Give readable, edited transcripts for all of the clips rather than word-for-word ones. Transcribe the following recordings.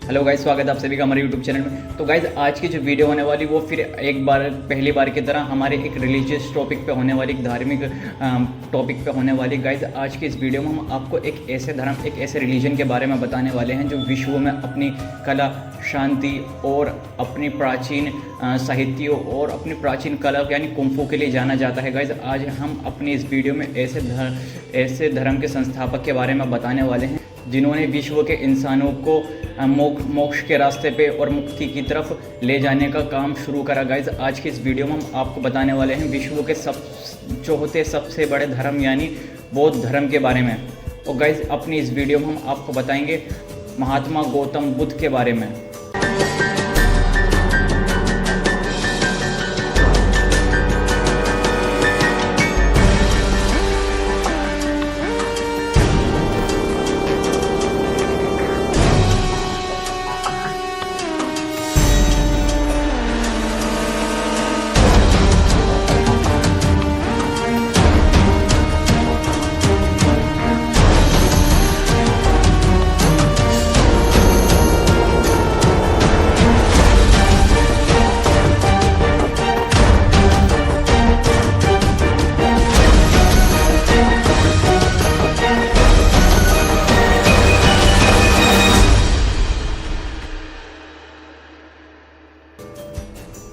Hello guys, स्वागत है आप सभी का हमारे यूट्यूब चैनल में। तो गाइस, आज की जो वीडियो होने वाली वो फिर एक बार पहली बार की तरह हमारे एक रिलीजियस टॉपिक पे होने वाली, एक धार्मिक टॉपिक पे होने वाली। गाइस, आज की इस वीडियो में हम आपको एक ऐसे धर्म, एक ऐसे रिलीजन के बारे में बताने वाले हैं जो विश्व में अपनी कला, शांति और अपनी प्राचीन साहित्यों और अपनी प्राचीन कला यानी कुंफू के लिए जाना जाता है। गाइस, आज हम अपनी इस वीडियो में ऐसे धर्म के संस्थापक के बारे में बताने वाले हैं जिन्होंने विश्व के इंसानों को मोक्ष के रास्ते पे और मुक्ति की तरफ ले जाने का काम शुरू करा। गाइज, आज की इस वीडियो में हम आपको बताने वाले हैं विश्व के चौथे सबसे बड़े धर्म यानी बौद्ध धर्म के बारे में। और गाइज, अपनी इस वीडियो में हम आपको बताएंगे महात्मा गौतम बुद्ध के बारे में।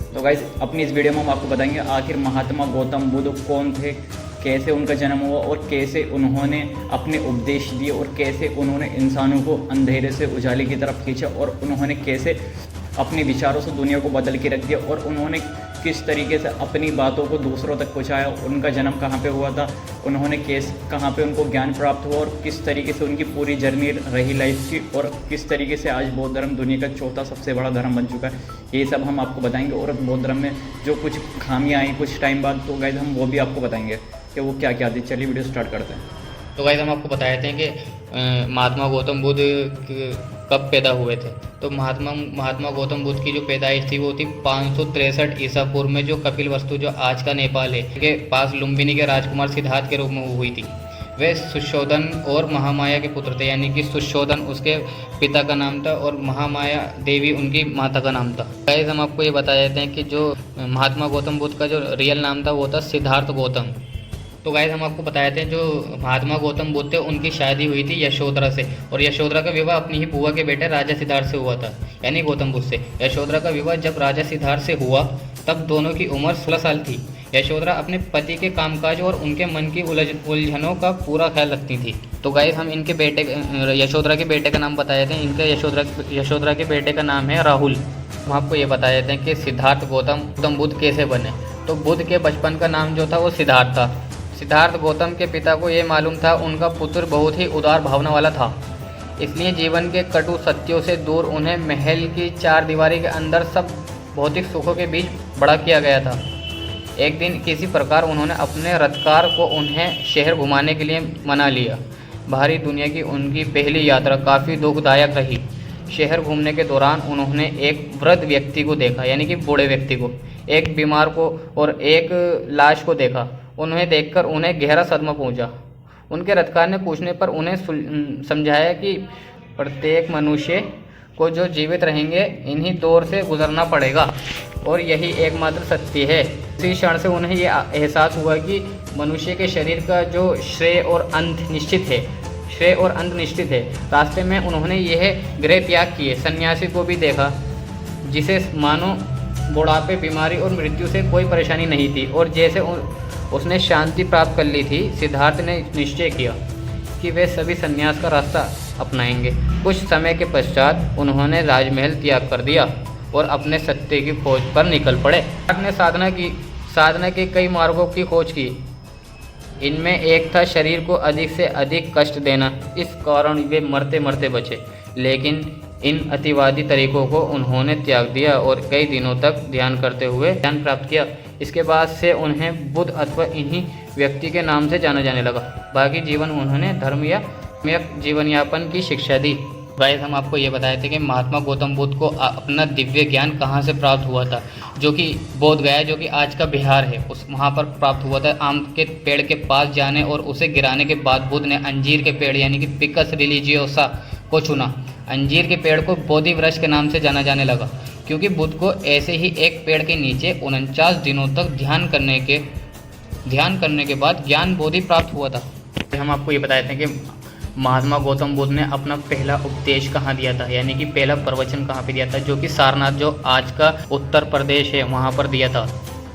तो गाइज, अपनी इस वीडियो में हम आपको बताएंगे आखिर महात्मा गौतम बुद्ध कौन थे, कैसे उनका जन्म हुआ और कैसे उन्होंने अपने उपदेश दिए और कैसे उन्होंने इंसानों को अंधेरे से उजाले की तरफ खींचा और उन्होंने कैसे अपने विचारों से दुनिया को बदल के रख दिया और उन्होंने किस तरीके से अपनी बातों को दूसरों तक पहुंचाया। उनका जन्म कहाँ पे हुआ था, उन्होंने कहाँ पे उनको ज्ञान प्राप्त हुआ और किस तरीके से उनकी पूरी जर्नी रही लाइफ की और किस तरीके से आज बौद्ध धर्म दुनिया का चौथा सबसे बड़ा धर्म बन चुका है। ये सब हम आपको बताएंगे और बौद्ध धर्म में जो कुछ खामियाँ आई कुछ टाइम बाद, तो गाइस हम वो भी आपको बताएंगे कि वो क्या क्या थी। चलिए वीडियो स्टार्ट करते हैं। तो गाइस, हम आपको बताए थे कि महात्मा गौतम बुद्ध कब पैदा हुए थे। तो महात्मा गौतम बुद्ध की जो पैदाइश थी वो थी 563 ईसा पूर्व में, जो कपिलवस्तु जो आज का नेपाल है के पास लुम्बिनी के राजकुमार सिद्धार्थ के रूप में हुई थी। वे सुशोधन और महामाया के पुत्र थे, यानी कि सुशोधन उसके पिता का नाम था और महामाया देवी उनकी माता का नाम था। गाइस, हम आपको ये बता देते हैं कि जो महात्मा गौतम बुद्ध का जो रियल नाम था वो था सिद्धार्थ गौतम। तो गाइस, हम आपको बताए थे जो महात्मा गौतम बुद्ध थे उनकी शादी हुई थी यशोधरा से, और यशोधरा का विवाह अपनी ही बुआ के बेटे राजा सिद्धार्थ से हुआ था, यानी गौतम बुद्ध से। यशोधरा का विवाह जब राजा सिद्धार्थ से हुआ तब दोनों की उम्र 16 साल थी। यशोधरा अपने पति के कामकाज और उनके मन की उलझनों का पूरा ख्याल रखती थी। तो गाइस, हम इनके बेटे यशोधरा के बेटे का नाम बताए थे। इनके यशोधरा के बेटे का नाम है राहुल। हम आपको ये बताए थे कि सिद्धार्थ गौतम बुद्ध कैसे बने। तो बुद्ध के बचपन का नाम जो था वो सिद्धार्थ था। सिद्धार्थ गौतम के पिता को ये मालूम था उनका पुत्र बहुत ही उदार भावना वाला था, इसलिए जीवन के कटु सत्यों से दूर उन्हें महल की चार दीवारी के अंदर सब भौतिक सुखों के बीच बड़ा किया गया था। एक दिन किसी प्रकार उन्होंने अपने रथकार को उन्हें शहर घुमाने के लिए मना लिया। बाहरी दुनिया की उनकी पहली यात्रा काफ़ी दुखदायक रही। शहर घूमने के दौरान उन्होंने एक वृद्ध व्यक्ति को देखा, यानी कि बूढ़े व्यक्ति को, एक बीमार को और एक लाश को देखा। उन्हें देखकर उन्हें गहरा सदमा पहुंचा। उनके रथकार ने पूछने पर उन्हें समझाया कि प्रत्येक मनुष्य को जो जीवित रहेंगे इन्हीं दौर से गुजरना पड़ेगा और यही एकमात्र सत्य है। इसी क्षण से उन्हें यह एहसास हुआ कि मनुष्य के शरीर का जो श्रेय और अंत निश्चित है। रास्ते में उन्होंने यह गृह त्याग किए। सन्यासी को भी देखा जिसे मानो बुढ़ापे, बीमारी और मृत्यु से कोई परेशानी नहीं थी और जैसे उसने शांति प्राप्त कर ली थी। सिद्धार्थ ने निश्चय किया कि वे सभी संन्यास का रास्ता अपनाएंगे। कुछ समय के पश्चात उन्होंने राजमहल त्याग कर दिया और अपने सत्य की खोज पर निकल पड़े। आपने साधना के कई मार्गों की खोज की। इनमें एक था शरीर को अधिक से अधिक कष्ट देना। इस कारण वे मरते मरते बचे, लेकिन इन अतिवादी तरीकों को उन्होंने त्याग दिया और कई दिनों तक ध्यान करते हुए ज्ञान प्राप्त किया। इसके बाद से उन्हें बुद्ध अथवा इन्हीं व्यक्ति के नाम से जाना जाने लगा। बाकी जीवन उन्होंने धर्म या जीवन यापन की शिक्षा दी। गाइस, हम आपको ये बताए थे कि महात्मा गौतम बुद्ध को अपना दिव्य ज्ञान कहाँ से प्राप्त हुआ था, जो कि बोध गया, जो कि आज का बिहार है, उस वहाँ पर प्राप्त हुआ था। आम के पेड़ के पास जाने और उसे गिराने के बाद बुद्ध ने अंजीर के पेड़ यानी कि पिकस रिलीजियोसा को चुना। अंजीर के पेड़ को बोधि वृक्ष के नाम से जाना जाने लगा, क्योंकि बुद्ध को ऐसे ही एक पेड़ के नीचे 49 दिनों तक ध्यान करने के बाद ज्ञान बोधि प्राप्त हुआ था। हम आपको ये बताए थे कि महात्मा गौतम बुद्ध ने अपना पहला उपदेश कहाँ दिया था, यानी कि पहला प्रवचन कहाँ पे दिया था, जो कि सारनाथ, जो आज का उत्तर प्रदेश है, वहाँ पर दिया था।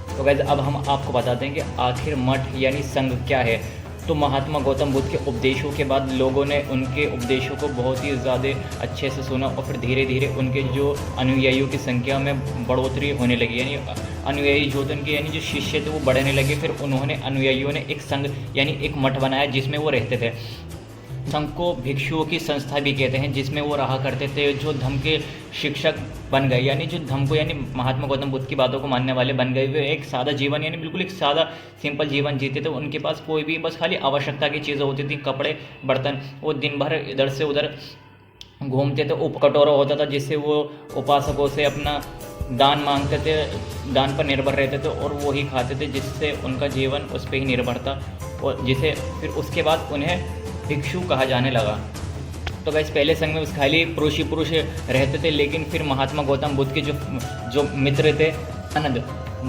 तो गाइस अब हम आपको बताते हैं कि आखिर मठ यानी संघ क्या है। तो महात्मा गौतम बुद्ध के उपदेशों के बाद लोगों ने उनके उपदेशों को बहुत ही ज़्यादा अच्छे से सुना और फिर धीरे धीरे उनके जो अनुयायियों की संख्या में बढ़ोतरी होने लगी, यानी अनुयायी जो थे उनके यानी जो शिष्य थे वो बढ़ने लगे। फिर उन्होंने अनुयायियों ने एक संघ यानी एक मठ बनाया जिसमें वो रहते थे। संघ को भिक्षुओं की संस्था भी कहते हैं, जिसमें वो रहा करते थे। जो धम्म के शिक्षक बन गए, यानी जो धम्म को यानी महात्मा गौतम बुद्ध की बातों को मानने वाले बन गए। वे एक सादा जीवन यानी बिल्कुल एक सादा सिंपल जीवन जीते थे। उनके पास कोई भी बस खाली आवश्यकता की चीज़ें होती थी, कपड़े, बर्तन। वो दिन भर इधर से उधर घूमते थे। कटोरा होता था जिससे वो उपासकों से अपना दान मांगते थे, दान पर निर्भर रहते थे और वो ही खाते थे, जिससे उनका जीवन उस पर ही निर्भर था और जिसे फिर उसके बाद उन्हें भिक्षु कहा जाने लगा। तो गाइस पहले संघ में खाली पुरुष ही पुरुष रहते थे, लेकिन फिर महात्मा गौतम बुद्ध के जो मित्र थे आनंद,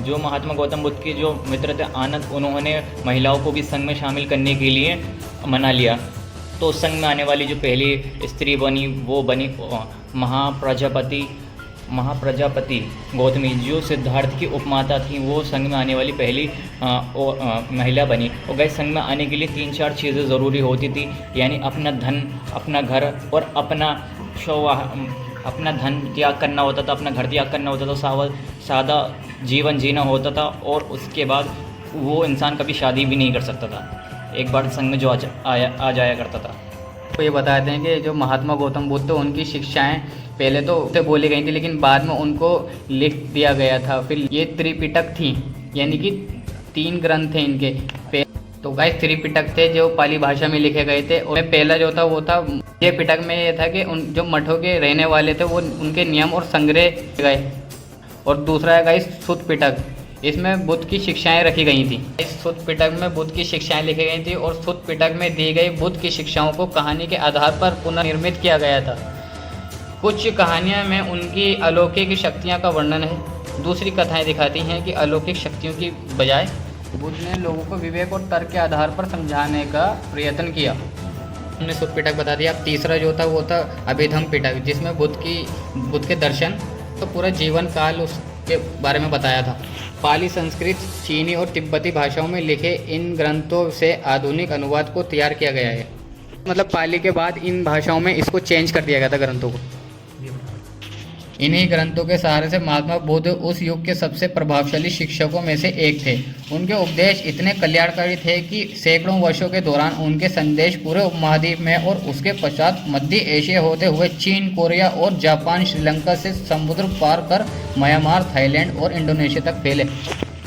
जो महात्मा गौतम बुद्ध के जो मित्र थे आनंद, उन्होंने महिलाओं को भी संघ में शामिल करने के लिए मना लिया। तो संघ में आने वाली जो पहली स्त्री बनी वो बनी महाप्रजापति गौतमी, जो सिद्धार्थ की उपमाता थी। वो संघ में आने वाली पहली महिला बनी। और गाइस संघ में आने के लिए 3-4 चीज़ें ज़रूरी होती थी, यानी अपना धन, अपना घर और अपना धन त्याग करना होता था, अपना घर त्याग करना होता था, सादा जीवन जीना होता था। और उसके बाद वो इंसान कभी शादी भी नहीं कर सकता था, एक बार संघ में जो आ जाया करता था। तो ये बताते हैं कि जो महात्मा गौतम बुद्ध थे उनकी शिक्षाएं पहले तो उसे बोली गई थी, लेकिन बाद में उनको लिख दिया गया था। फिर ये त्रिपिटक थी, यानी कि 3 ग्रंथ थे इनके। तो गाइस त्रिपिटक थे जो पाली भाषा में लिखे गए थे। और पहला जो था वो था ये पिटक में ये था कि उन जो मठों के रहने वाले थे वो उनके नियम और संग्रह गए। और दूसरा है गाइस सुत पिटक, इसमें बुद्ध की शिक्षाएं रखी गई थी। इस सुत पिटक में बुद्ध की शिक्षाएं लिखी गई थी और सुत पिटक में दी गई बुद्ध की शिक्षाओं को कहानी के आधार पर पुनर्निर्मित किया गया था। कुछ कहानियां में उनकी अलौकिक शक्तियां का वर्णन है, दूसरी कथाएं दिखाती हैं कि अलौकिक शक्तियों की बजाय बुद्ध ने लोगों को विवेक और तर्क के आधार पर समझाने का प्रयत्न किया। हमने सुत पिटक बता दिया। अब तीसरा जो था वो था अभिधम्म पिटक, जिसमें बुद्ध के दर्शन तो पूरा जीवन काल उसके बारे में बताया था। पाली, संस्कृत, चीनी और तिब्बती भाषाओं में लिखे इन ग्रंथों से आधुनिक अनुवाद को तैयार किया गया है। मतलब पाली के बाद इन भाषाओं में इसको चेंज कर दिया गया था ग्रंथों को। इन्हीं ग्रंथों के सहारे से महात्मा बुद्ध उस युग के सबसे प्रभावशाली शिक्षकों में से एक थे। उनके उपदेश इतने कल्याणकारी थे कि सैकड़ों वर्षों के दौरान उनके संदेश पूरे उपमहाद्वीप में और उसके पश्चात मध्य एशिया होते हुए चीन, कोरिया और जापान, श्रीलंका से समुद्र पार कर म्यांमार, थाईलैंड और इंडोनेशिया तक फैले।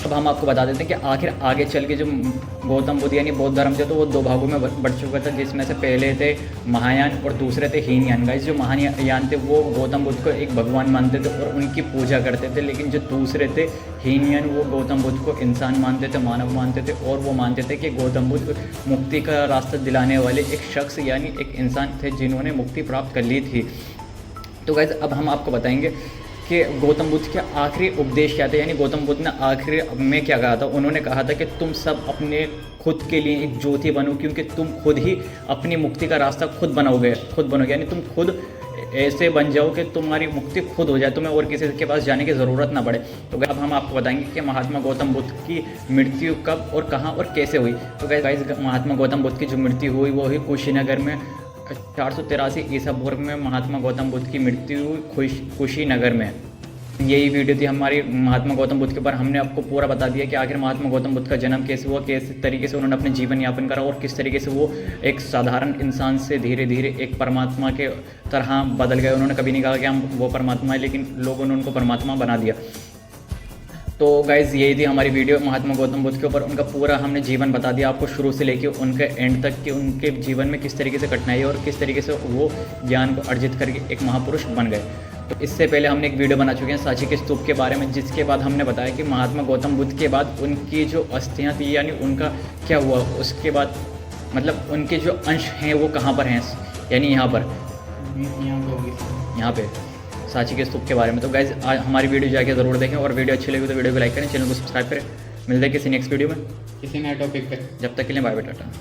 अब हम आपको बता देते हैं कि आखिर आगे चल के जो गौतम बुद्ध यानी बौद्ध धर्म थे तो वो 2 भागों में बढ़ चुका था, जिसमें से पहले थे महायान और दूसरे थे हीनयान। गाइस जो महायान थे वो गौतम बुद्ध को एक भगवान मानते थे और उनकी पूजा करते थे, लेकिन जो दूसरे थे हीनयान वो गौतम बुद्ध को इंसान मानते थे, मानव मानते थे और वो मानते थे कि गौतम बुद्ध मुक्ति का रास्ता दिलाने वाले एक शख्स यानी एक इंसान थे जिन्होंने मुक्ति प्राप्त कर ली थी। तो गाइस अब हम आपको बताएंगे कि गौतम बुद्ध के आखिरी उपदेश क्या थे, यानी गौतम बुद्ध ने आखिरी में क्या कहा था। उन्होंने कहा था कि तुम सब अपने खुद के लिए एक ज्योति बनो, क्योंकि तुम खुद ही अपनी मुक्ति का रास्ता खुद बनोगे, यानी तुम खुद ऐसे बन जाओ कि तुम्हारी मुक्ति खुद हो जाए, तुम्हें और किसी के पास जाने की ज़रूरत ना पड़े। तो अब हम आपको बताएंगे कि महात्मा गौतम बुद्ध की मृत्यु कब और कहाँ और कैसे हुई। तो गाइस महात्मा गौतम बुद्ध की जो मृत्यु हुई वो हुई कुशीनगर में 483 ईसा पूर्व में महात्मा गौतम बुद्ध की मृत्यु हुई कुशीनगर में। यही वीडियो थी हमारी महात्मा गौतम बुद्ध के ऊपर। हमने आपको पूरा बता दिया कि आखिर महात्मा गौतम बुद्ध का जन्म कैसे हुआ, किस तरीके से उन्होंने अपने जीवन यापन करा और किस तरीके से वो एक साधारण इंसान से धीरे धीरे एक परमात्मा के तरह बदल गए। उन्होंने कभी नहीं कहा कि हम वो परमात्मा है, लेकिन लोगों ने उनको परमात्मा बना दिया। तो गाइज़ यही थी हमारी वीडियो महात्मा गौतम बुद्ध के ऊपर। उनका पूरा हमने जीवन बता दिया आपको शुरू से लेके उनके एंड तक कि उनके जीवन में किस तरीके से कठिनाई और किस तरीके से वो ज्ञान को अर्जित करके एक महापुरुष बन गए। तो इससे पहले हमने एक वीडियो बना चुके हैं सांची के स्तूप के बारे में, जिसके बाद हमने बताया कि महात्मा गौतम बुद्ध के बाद उनकी जो अस्थियाँ थी यानी उनका क्या हुआ, उसके बाद मतलब उनके जो अंश हैं वो कहाँ पर हैं, यानी यहाँ पर यहाँ पे होगी। यहाँ पे सांची के स्तूप के बारे में। तो गाइज हमारी वीडियो जाके ज़रूर देखें, और वीडियो अच्छी लगी तो वीडियो को लाइक करें, चैनल को सब्सक्राइब करें। मिलते हैं किसी नेक्स्ट वीडियो में किसी नए टॉपिक पे। जब तक के लिए बाय बाय टाटा।